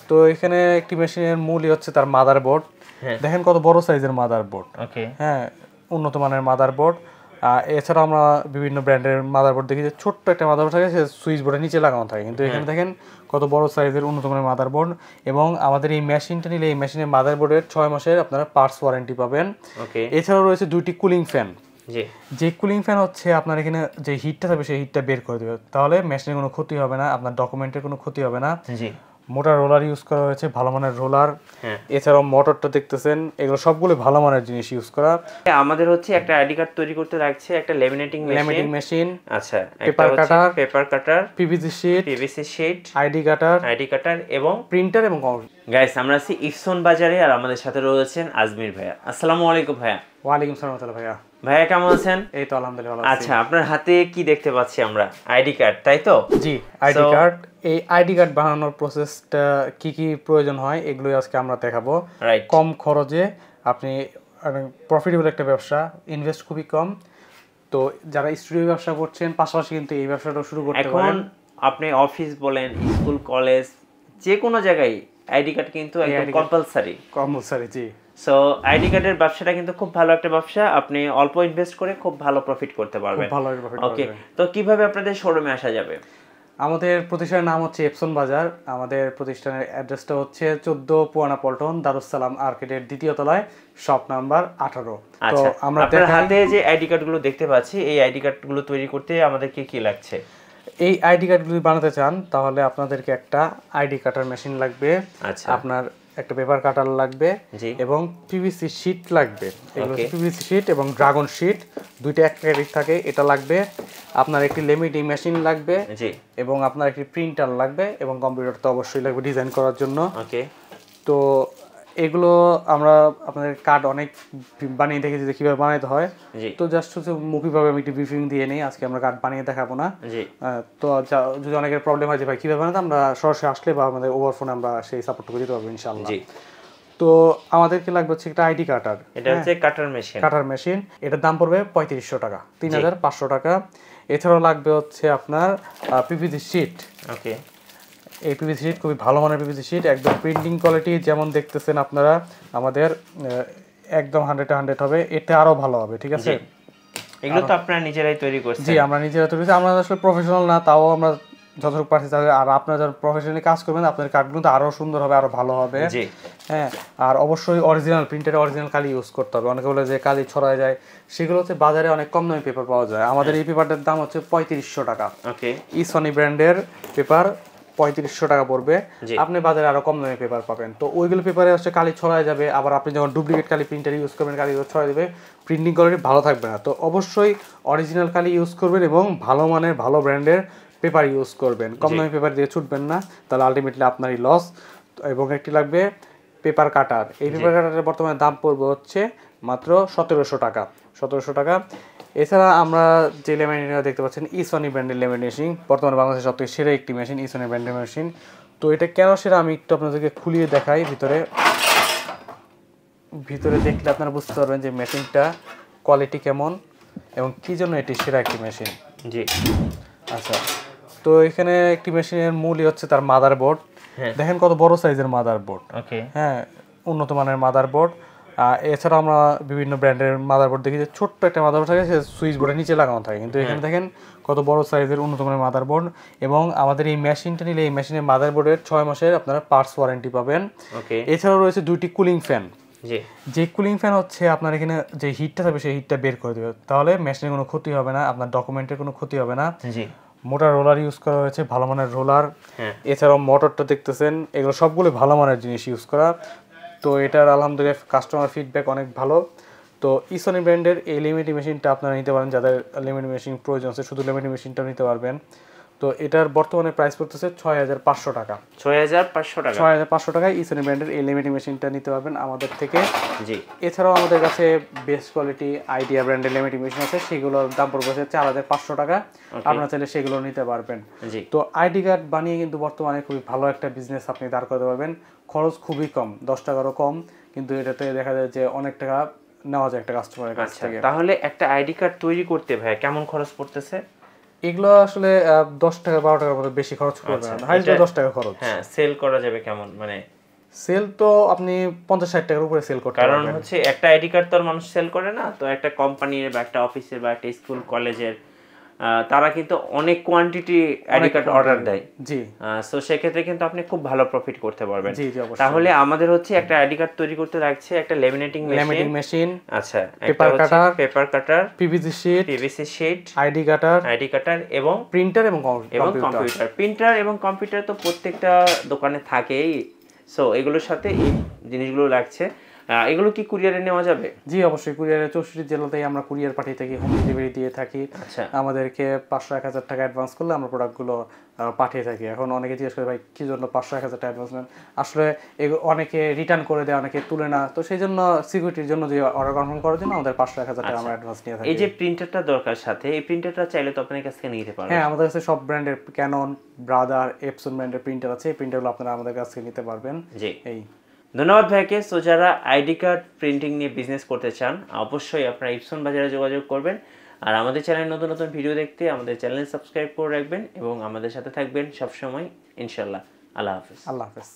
তো এখানে একটি মেশিনের মূলই হচ্ছে তার মাদারবোর্ড। দেখেন কত বড় সাইজের মাদারবোর্ড। হ্যাঁ, উন্নত মানের মাদারবোর্ড। এছাড়াও আমরা বিভিন্ন ব্র্যান্ডের মাদারবোর্ড দেখি যে ছোট্ট একটা মাদারবোর্ড থাকে, সে সুইচ বোর্ডের নিচে লাগানো থাকে, কিন্তু এখানে দেখেন কত বড় সাইজের উন্নত মানের মাদারবোর্ড। এবং আমাদের এই মেশিনটা নিলে এই মেশিনের মাদারবোর্ডের 6 মাসের আপনারা পার্টস ওয়ারেন্টি পাবেন। এছাড়াও রয়েছে 2টি কুলিং ফ্যান। যে কুলিং ফ্যান হচ্ছে আপনার এখানে যে হিটটা থাকবে সেই হিটটা বের করে দেবে, তাহলে মেশিনের কোনো ক্ষতি হবে না, আপনার ডকুমেন্টের কোনো ক্ষতি হবে না। মোটা রোলার ইউজ করা হয়েছে, ভালো মানের রোলার। এছাড়াও মোটরটা দেখতেছেন, eগুলো সবগুলো ভালো মানের জিনিস ইউজ করা। আমাদের হচ্ছে একটা আইডি কার্ড তৈরি করতে লাগছে একটা লেমিনেটিং মেশিন, আচ্ছা, পেপার কাটার, পিভিসি শিট, আইডি কাটার এবং প্রিন্টার এবং গাইস আমরা আছি ইফসন বাজারে, আর আমাদের সাথে রয়েছেন আজমির ভাইয়া। আসসালামু আলাইকুম ভাইয়া। ওয়ালাইকুম আসসালাম ভাইয়া। ভাইয়া কেমন আছেন? এই তো আলহামদুলিল্লাহ ভালো আছি। আচ্ছা, আপনার হাতে কি দেখতে পাচ্ছি আমরা? আইডি কার্ড, তাই তো? জি, আইডি কার্ড। এই আইডি কার্ড বানানোর প্রসেসটা কি কি প্রয়োজন হয় এগুলোই আজকে আমরা দেখাবো। কম খরচে আপনি প্রফিটেবল একটা ব্যবসা, ইনভেস্ট খুবই কম। তো যারা স্টুডিও ব্যবসা করছেন পাশাপাশি কিন্তু এই ব্যবসাটাও শুরু করতে পারেন। এখন আপনি অফিস বলেন, স্কুল, কলেজ, যে কোনো জায়গায় আইডি কার্ড কিন্তু একদম কম্পালসারি। জি। সো আইডি কার্ডের ব্যবসাটা কিন্তু খুব ভালো একটা ব্যবসা, আপনি অল্প ইনভেস্ট করে খুব ভালো প্রফিট করতে পারবেন। ওকে, তো কিভাবে আপনাদের শোরুমে আসা যাবে? আমাদের প্রতিষ্ঠানের নাম হচ্ছে এপসন বাজার। আমাদের প্রতিষ্ঠানের অ্যাড্রেসটা হচ্ছে 14 পুয়ানা পল্টন, দারুসালাম আর্কেডের 2য় তলায়, শপ নাম্বার 18। তো আমরা হাতে যে আইডি কার্ডগুলো দেখতে পাচ্ছি, এই আইডি কার্ডগুলো তৈরি করতে আমাদেরকে কি লাগছে? এই আইডি কার্ডগুলো বানাতে চান তাহলে আপনাদেরকে একটা আইডি কাটার মেশিন লাগবে, আপনার একটা পেপার কাটার লাগবে এবং পিভিসি শিট লাগবে। এগুলো পিভিসি শিট এবং ড্রাগন শিট, দুইটা এক ক্যারেট থাকে, এটা লাগবে। আপনার একটি লেমিনেটিং মেশিন লাগবে এবং আপনার একটি প্রিন্টার লাগবে এবং কম্পিউটার তো অবশ্যই লাগবে ডিজাইন করার জন্য। তো এগুলো আমরা আপনাদের কার্ড অনেক বানিয়ে দেখেছি যে কীভাবে বানাইতে হয়। তো জাস্ট হচ্ছে মুখিভাবে আমি একটু ব্রিফিং দিয়ে নিই, আজকে আমরা কার্ড বানিয়ে দেখাবো না। তো যদি অনেকের প্রবলেম হয় যে ভাই কীভাবে বানাতে, আমরা সরাসরি আসলে বা আমাদের ওভার ফোনে আমরা সেই সাপোর্ট করে দিতে পারবো ইনশাআল্লাহ। তো আমাদেরকে লাগবে হচ্ছে একটা আইডি কাটার। এটা হচ্ছে কাটার মেশিন। এটার দাম পড়বে 3500 টাকা, 3500 টাকা। এছাড়াও লাগবে হচ্ছে আপনার পিভিসি শিট। এই পিভিসি শিট খুবই ভালো মানের পিভিসি শিট, একদম প্রিন্টিং কোয়ালিটি যেমন দেখতেছেন আপনারা আমাদের একদম 100 হবে, এটা আরো ভালো হবে। ঠিক আছে, এগুলো তো আপনারা নিজেরাই তৈরি করছেন? জি, আমরা নিজেরা তৈরি করছি। আমরা আসলে প্রফেশনাল না, তাও আমরা যতটুকু পারছি। আর আপনারা যারা প্রফেশনালি কাজ করবেন আপনাদের কার্ডগুলো তো আরো সুন্দর হবে, আরো ভালো হবে। হ্যাঁ, আর অবশ্যই অরিজিনাল প্রিন্টারে অরিজিনাল কালি ইউজ করতে হবে। অনেকে বলে যে কালি ছড়ায় যায়, সেগুলো হচ্ছে বাজারে অনেক কম দামে পেপার পাওয়া যায়। আমাদের এই পেপারটার দাম হচ্ছে 3500 টাকা। ইসনি ব্র্যান্ডের পেপার 3500 টাকা পড়বে। আপনি বাজারে আরো কম দামে পেপার পাবেন। তো ওইগুলো পেপারে হচ্ছে কালি ছড়ায় যাবে, আবার আপনি যখন ডুপ্লিকেট কালি প্রিন্টার ইউজ করবেন কালি ছড়ায় দেবে, প্রিন্টিং কোয়ালিটি ভালো থাকবে না। তো অবশ্যই অরিজিনাল কালি ইউজ করবেন এবং ভালো মানের ভালো ব্র্যান্ডের পেপার ইউজ করবেন। কম দামি পেপার দিয়ে ছুটবেন না, তাহলে আলটিমেটলি আপনারই লস। এবং একটি লাগবে পেপার কাটার। এই পেপার কাটারের বর্তমানে দাম পড়বে হচ্ছে মাত্র 1700 টাকা। 1700 টাকা। এছাড়া আমরা যে লেমিনেশন দেখতে পাচ্ছেন ইসনি ব্র্যান্ডের লেমিনেশন, বর্তমানে বাংলাদেশের সবথেকে সেরা একটি মেশিন ইসনি ব্র্যান্ডের মেশিন। তো এটা কেন সেরা আমি একটু আপনাদেরকে খুলিয়ে দেখাই। ভিতরে দেখলে আপনারা বুঝতে পারবেন যে মেশিনটা কোয়ালিটি কেমন এবং কি জন্য এটি সেরা একটি মেশিন। আচ্ছা, তো এখানে একটি মেশিনের মূলই হচ্ছে তার মাদারবোর্ড। দেখেন কত বড় সাইজের মাদারবোর্ড। হ্যাঁ, উন্নত মানের মাদারবোর্ড। এছাড়াও আমরা বিভিন্ন ব্র্যান্ডের মাদারবোর্ড দেখি যে ছোট্ট একটা মাদারবোর্ড থাকে, সে সুইচ বোর্ডের নিচে লাগানো থাকে, কিন্তু এখানে দেখেন কত বড় সাইজের উন্নত মানের মাদারবোর্ড। এবং আমাদের এই মেশিনটা নিলে এই মেশিনের মাদারবোর্ডের 6 মাসের আপনারা পার্টস ওয়ারেন্টি পাবেন। এছাড়াও রয়েছে 2টি কুলিং ফ্যান। যে কুলিং ফ্যান হচ্ছে আপনার এখানে যে হিটটা থাকবে সেই হিটটা বের করে দেবে, তাহলে মেশিনের কোনো ক্ষতি হবে না, আপনার ডকুমেন্টের কোনো ক্ষতি হবে না। মোটা রোলার ইউজ করা হয়েছে, ভালো মানের রোলার। এছাড়াও মোটরটা দেখতেছেন, এগুলো সবগুলো ভালো মানের জিনিস ইউজ করা। তো এটার আলহামদুলিল্লাহ কাস্টমার ফিডব্যাক অনেক ভালো। তো ইসনি ব্র্যান্ডের এই লিমিটেড মেশিনটা আপনারা নিতে পারেন, যাদের লিমিটেড মেশিন প্রয়োজন আছে শুধু লিমিটেড মেশিনটাও নিতে পারবেন। তো এটার বর্তমানে প্রাইস পড়তেছে 6500 টাকা। 6500 টাকায় ইসনি ব্র্যান্ডের এই লিমিটেড মেশিনটা নিতে পারবেন আমাদের থেকে। এছাড়াও আমাদের কাছে বেস্ট কোয়ালিটি আইডিয়া ব্র্যান্ডের লিমিটেড মেশিন আছে, সেগুলোর দাম পড়বে 4500 টাকা। আপনারা চাইলে সেগুলো নিতে পারবেন। তো আইডি কার্ড বানিয়ে কিন্তু বর্তমানে খুবই ভালো একটা বিজনেস আপনি দাঁড় করতে পারবেন। খরচ খুবই কম, 10 টাকারও কম, কিন্তু এটাতে দেখা যায় যে অনেক টাকা নেওয়া যায় একটা কাস্টমারের কাছ থেকে। তাহলে একটা আইডি কার্ড তৈরি করতে ভাই কেমন খরচ পড়তেছে? এগুলো আসলে 10 টাকা 12 টাকার মতো বেশি খরচ করবে না, হাইস্ট 10 টাকা খরচ। হ্যাঁ, সেল করা যাবে কেমন, মানে সেল তো আপনি 50-60 টাকার উপরে সেল করতে পারবেন। কারণ হচ্ছে একটা আইডি কার্ড তো আর মানুষ সেল করে না, তো একটা কোম্পানির বা একটা অফিসের বা একটা স্কুল কলেজের তারা কিন্তু অনেক কোয়ান্টিটি আইডি কার্ড অর্ডার দেয়। জি, সো সেক্ষেত্রে কিন্তু আপনি খুব ভালো প্রফিট করতে পারবেন। জি জি অবশ্যই। তাহলে আমাদের হচ্ছে একটা আইডি কার্ড তৈরি করতে লাগছে একটা লেমিনেটিং মেশিন, আচ্ছা, পেপার কাটার, পিভিসি শিট, আইডি কাটার এবং প্রিন্টার এবং কম্পিউটার। প্রিন্টার এবং কম্পিউটার তো প্রত্যেকটা দোকানে থাকেই, সো এগুলোর সাথে এই জিনিসগুলো লাগছে। এগুলো কি কুরিয়ারে নেওয়া যাবে? জি অবশ্যই, কুরিয়ারে 64 জেলাতেই আমরা কুরিয়ার পাঠিয়ে থাকি, হোম ডেলিভারি দিয়ে থাকি। আচ্ছা, আমাদেরকে 500-1000 টাকা অ্যাডভান্স করলে আমরা প্রোডাক্টগুলো পাঠিয়ে থাকি। এখন অনেকে জিজ্ঞেস করে ভাই কি জন্য 500-1000 টাকা অ্যাডভান্স নেন, আসলে অনেকে রিটার্ন করে দেয়, অনেকে তুলে না, তো সেই জন্য সিকিউরিটির জন্য যে অর্ডার কনফার্ম করার জন্য আমাদের 500-1000 টাকা আমরা অ্যাডভান্স নিয়ে থাকি। এই যে প্রিন্টারটা দরকার সাথে, এই প্রিন্টারটা চাইলে তো আপনার কাছ থেকে নিতে পারবেন। হ্যাঁ, আমাদের কাছে সব ব্র্যান্ডের ক্যানন, ব্রাদার, এপসন ব্র্যান্ডের প্রিন্টার আছে, এই প্রিন্টারগুলো আপনারা আমাদের কাছ থেকে নিতে পারবেন। জি, এই ধন্যবাদ ভাইকে। সো যারা আইডি কার্ড প্রিন্টিং নিয়ে বিজনেস করতে চান অবশ্যই আপনারা ইপসন বাজারে যোগাযোগ করবেন। আর আমাদের চ্যানেলে নতুন নতুন ভিডিও দেখতে আমাদের চ্যানেল সাবস্ক্রাইব করে রাখবেন এবং আমাদের সাথে থাকবেন সবসময় ইনশাল্লাহ। আল্লাহ হাফেজ। আল্লাহ হাফেজ।